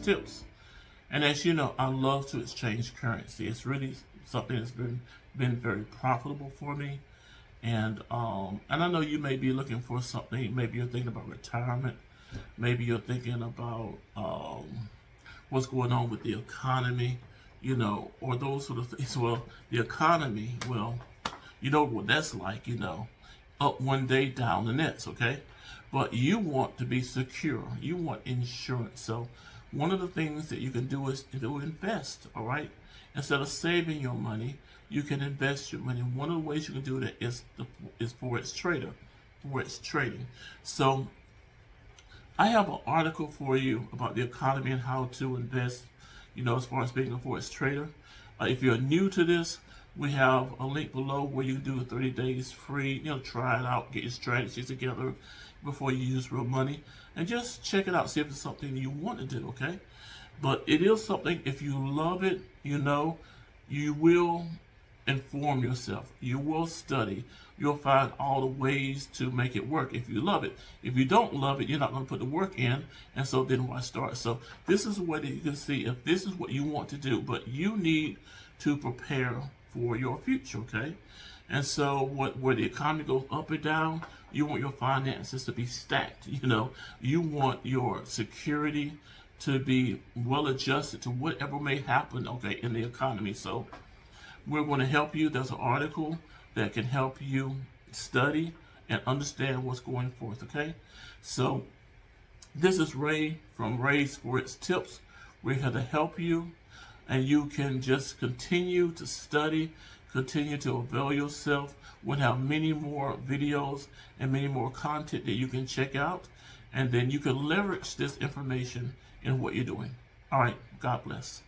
Tips. And as you know, I love to exchange currency. It's really something that's been very profitable for me. And I know you may be looking for something. Maybe you're thinking about retirement. Maybe you're thinking about what's going on with the economy, or those sort of things. Well, the economy, well, you know what that's like, up one day, down the next, okay? But you want to be secure. You want insurance. So one of the things that you can do is to invest, all right? Instead of saving your money, you can invest your money. One of the ways you can do that is Forex trading. So I have an article for you about the economy and how to invest, as far as being a Forex trader. If you're new to this, we have a link below where you can do 30 days free, try it out, get your strategies together before you use real money, and just check it out, see if it's something you want to do, okay? But it is something, if you love it, you will inform yourself, you will study, you'll find all the ways to make it work if you love it. If you don't love it, you're not going to put the work in, and so then why start? So this is a way that you can see if this is what you want to do, but you need to prepare for your future, okay? And so where the economy goes up or down, you want your finances to be stacked, you want your security to be well adjusted to whatever may happen, okay, in the economy. So we're going to help you. There's an article that can help you study and understand what's going forth, okay? So this is Ray from Ray's Forex Tips. We're here to help you, and you can just continue to study, continue to avail yourself. We'll have many more videos and many more content that you can check out, and then you can leverage this information in what you're doing. All right, God bless.